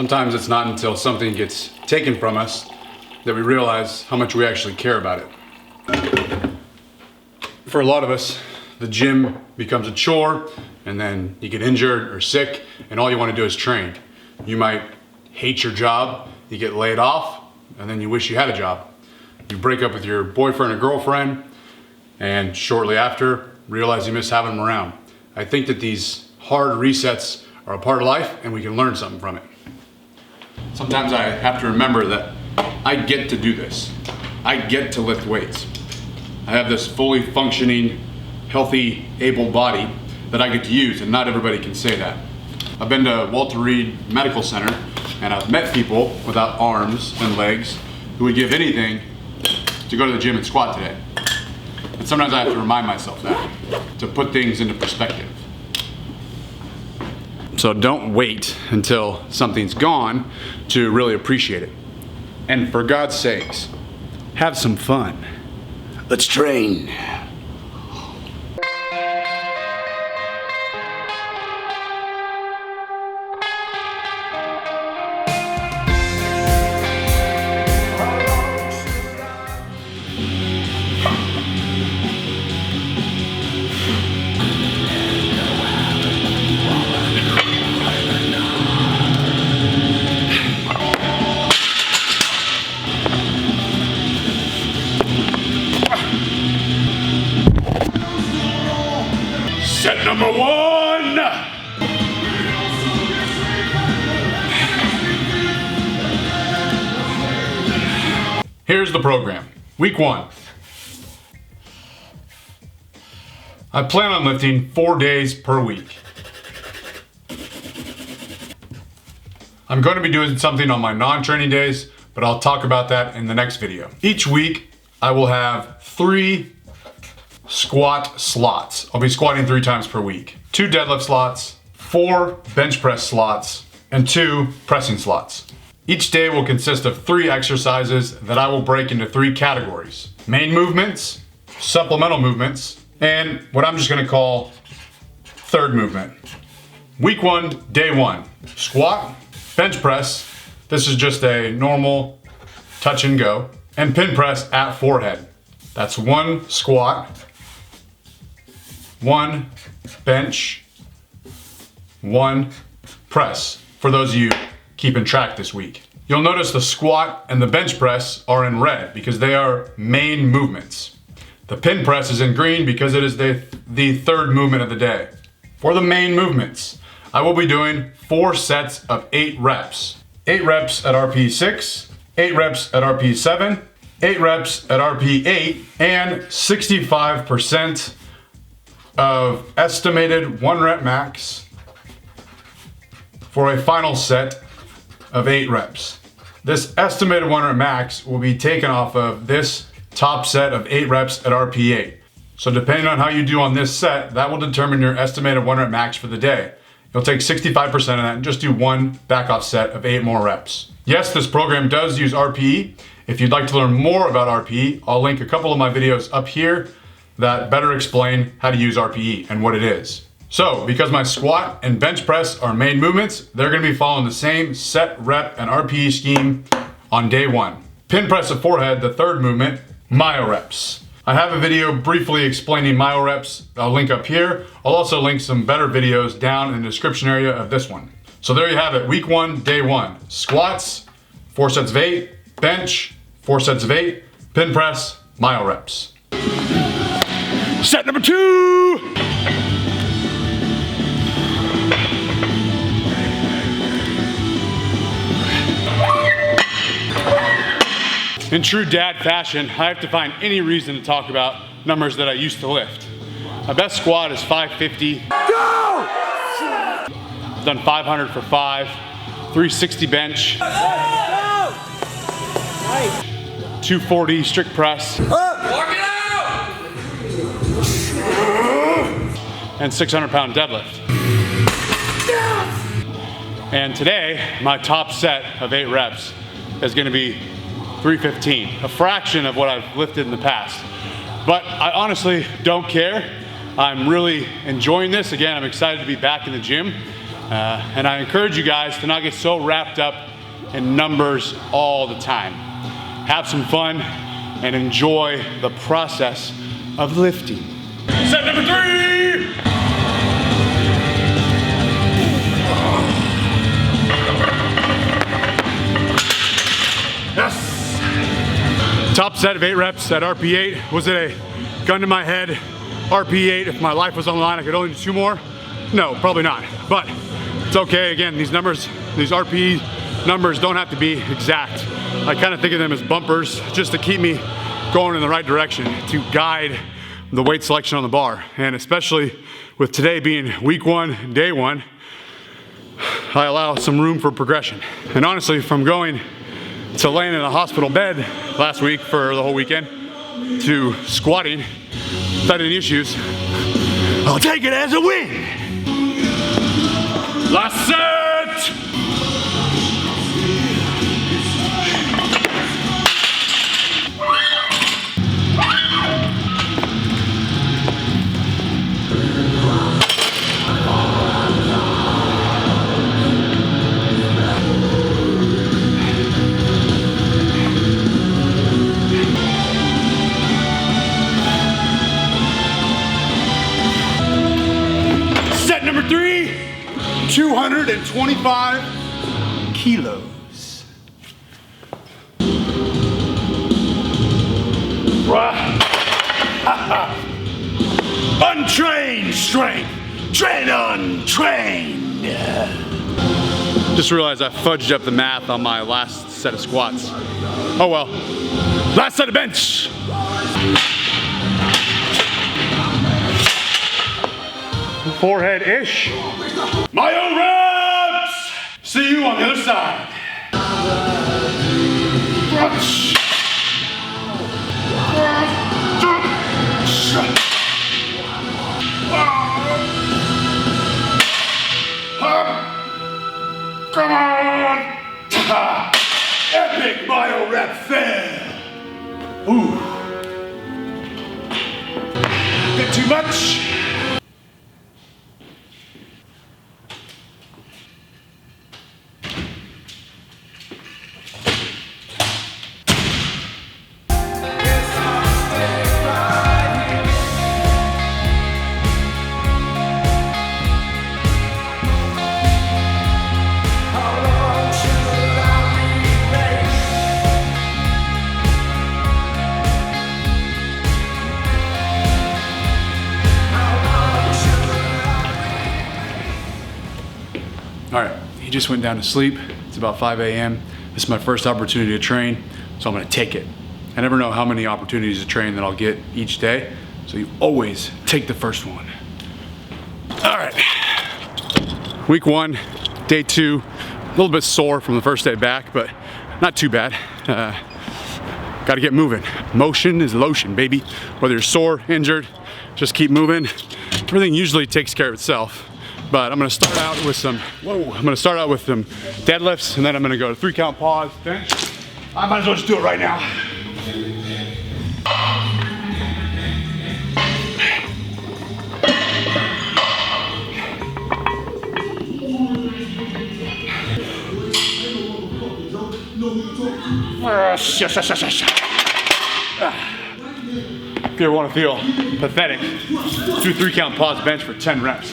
Sometimes it's not until something gets taken from us that we realize how much we actually care about it. For a lot of us, the gym becomes a chore, and then you get injured or sick, and all you want to do is train. You might hate your job, you get laid off, and then you wish you had a job. You break up with your boyfriend or girlfriend, and shortly after, realize you miss having them around. I think that these hard resets are a part of life, and we can learn something from it. Sometimes I have to remember that I get to do this. I get to lift weights. I have this fully functioning, healthy, able body that I get to use, and not everybody can say that. I've been to Walter Reed Medical Center, and I've met people without arms and legs who would give anything to go to the gym and squat today. And sometimes I have to remind myself that, to put things into perspective. So don't wait until something's gone to really appreciate it. And for God's sakes, have some fun. Let's train. Set number 1! Here's the program. Week 1. I plan on lifting 4 days per week. I'm going to be doing something on my non-training days, but I'll talk about that in the next video. Each week, I will have 3 squat slots. I'll be squatting 3 times per week. 2 deadlift slots, 4 bench press slots, and 2 pressing slots. Each day will consist of 3 exercises that I will break into 3 categories: main movements, supplemental movements, and what I'm just gonna call third movement. Week 1, day 1, squat, bench press. This is just a normal touch and go, and pin press at forehead. That's 1 squat, 1 bench, 1 press, for those of you keeping track this week. You'll notice the squat and the bench press are in red because they are main movements. The pin press is in green because it is the third movement of the day. For the main movements, I will be doing 4 sets of 8 reps. 8 reps at RPE 6, 8 reps at RPE 7, 8 reps at RPE 8, and 65% of estimated 1 rep max for a final set of 8 reps. This estimated 1 rep max will be taken off of this top set of 8 reps at RPE 8. So depending on how you do on this set, that will determine your estimated 1 rep max for the day. You'll take 65% of that and just do 1 back off set of 8 more reps. Yes, this program does use RPE. If you'd like to learn more about RPE, I'll link a couple of my videos up here that better explain how to use RPE and what it is. So, because my squat and bench press are main movements, they're gonna be following the same set, rep, and RPE scheme on day 1. Pin press at forehead, the third movement, myo reps. I have a video briefly explaining myo reps. I'll link up here. I'll also link some better videos down in the description area of this one. So there you have it, week 1, day 1. Squats, 4 sets of 8, bench, 4 sets of 8, pin press, myo reps. Set number 2! In true dad fashion, I have to find any reason to talk about numbers that I used to lift. My best squat is 550. Go! I've done 500 for 5, 360 bench, 240 strict press, and 600-pound deadlift. And today, my top set of 8 reps is gonna be 315, a fraction of what I've lifted in the past. But I honestly don't care. I'm really enjoying this. Again, I'm excited to be back in the gym. And I encourage you guys to not get so wrapped up in numbers all the time. Have some fun and enjoy the process of lifting. Set number 3! Yes! Top set of 8 reps at RP8. Was it a gun to my head RP8? If my life was on the line, I could only do 2 more? No, probably not. But it's okay. Again, these numbers, these RP numbers don't have to be exact. I kind of think of them as bumpers just to keep me going in the right direction, to guide the weight selection on the bar. And especially with today being week 1, day 1, I allow some room for progression. And honestly, from going to laying in a hospital bed last week for the whole weekend to squatting without any issues, I'll take it as a win. Last set! Number 3, 225 kilos. Untrained strength, train untrained. Just realized I fudged up the math on my last set of squats. Oh well. Last set of bench. Forehead-ish. My own reps! See you on the other side. Come on! Epic bio rep fail. Ooh. Bit too much. All right, he just went down to sleep. It's about 5 a.m. This is my first opportunity to train, so I'm gonna take it. I never know how many opportunities to train that I'll get each day, so you always take the first one. All right, week 1, day 2, a little bit sore from the first day back, but not too bad. Gotta get moving. Motion is lotion, baby. Whether you're sore, injured, just keep moving. Everything usually takes care of itself. But I'm gonna start out with some, deadlifts, and then I'm gonna go to 3 count pause, bench. I might as well just do it right now. If you ever wanna feel pathetic, do 3 count pause bench for 10 reps.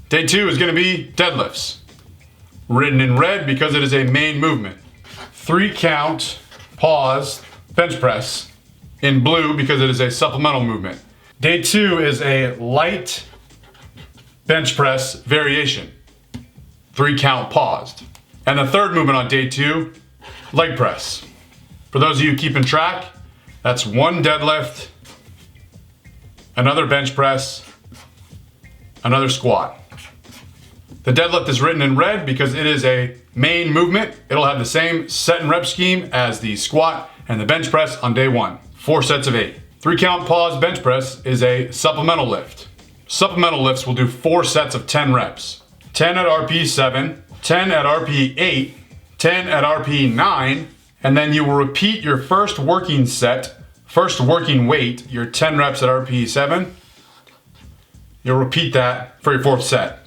Day 2 is going to be deadlifts. Written in red because it is a main movement. 3 count, pause, bench press. In blue because it is a supplemental movement. Day 2 is a light bench press variation. 3 count, paused. And the third movement on day 2, leg press. For those of you keeping track, that's 1 deadlift, another bench press, another squat. The deadlift is written in red because it is a main movement. It'll have the same set and rep scheme as the squat and the bench press on day 1. 4 sets of 8. 3 count pause bench press is a supplemental lift. Supplemental lifts will do 4 sets of 10 reps. 10 at RP 7, 10 at RP 8, 10 at RP 9, and then you will repeat your first working weight, your 10 reps at RP 7. You'll repeat that for your 4th set.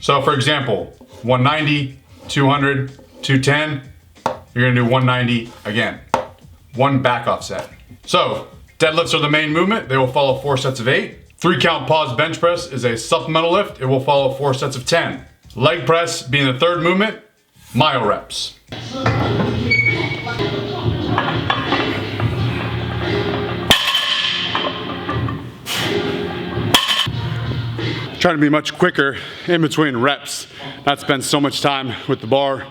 So for example, 190, 200, 210, you're gonna do 190 again. One back off set. So deadlifts are the main movement. They will follow 4 sets of 8. 3 count pause bench press is a supplemental lift. It will follow 4 sets of 10. Leg press being the third movement, myo reps. Trying to be much quicker in between reps, not spend so much time with the bar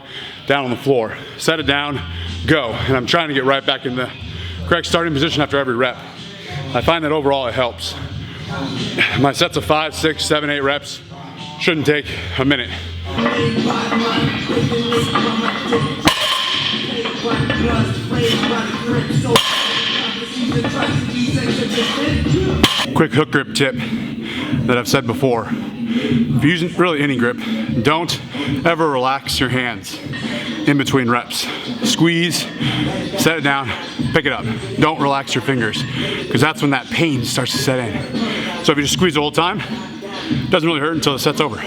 down on the floor. Set it down, go. And I'm trying to get right back in the correct starting position after every rep. I find that overall it helps. My sets of 5, 6, 7, 8 reps shouldn't take a minute. Quick hook grip tip that I've said before. If you're using really any grip, don't ever relax your hands in between reps. Squeeze, set it down, pick it up. Don't relax your fingers, because that's when that pain starts to set in. So if you just squeeze the whole time, it doesn't really hurt until the set's over.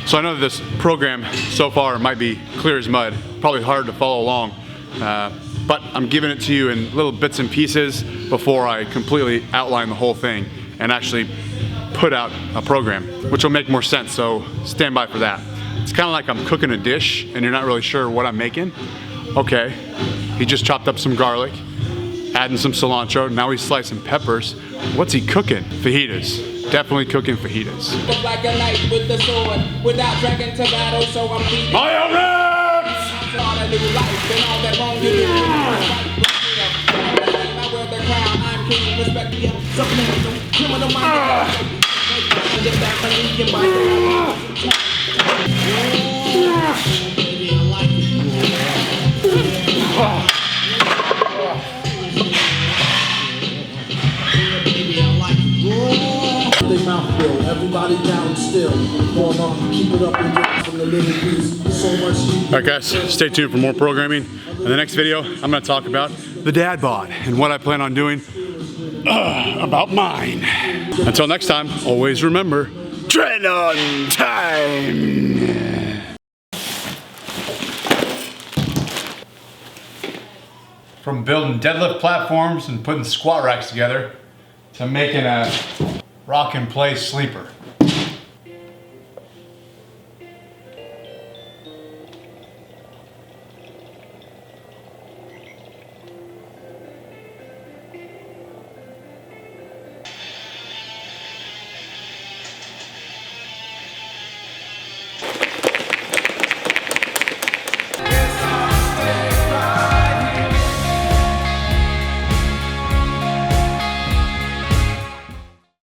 So I know that this program so far might be clear as mud, probably hard to follow along, but I'm giving it to you in little bits and pieces before I completely outline the whole thing and actually put out a program, which will make more sense, so stand by for that. It's kind of like I'm cooking a dish and you're not really sure what I'm making. Okay, he just chopped up some garlic, adding some cilantro, now he's slicing peppers. What's he cooking? Fajitas. Definitely cooking fajitas. Like a knight with the sword, without dragging to battle, so I'm beating. Myo reps! Start a new life, and all that wrong you do. I wear the crown, I'm king, respect me, subliminal, criminal mind. Get back on you, get back. Baby, I like it. Baby, I like it. They mouth bill, everybody down still. Going on, keep it up and get from the living piece. So much. Alright guys, stay tuned for more programming. In the next video, I'm going to talk about the dad bod and what I plan on doing about mine. Until next time, always remember, train on time! From building deadlift platforms and putting squat racks together to making a rock and play sleeper.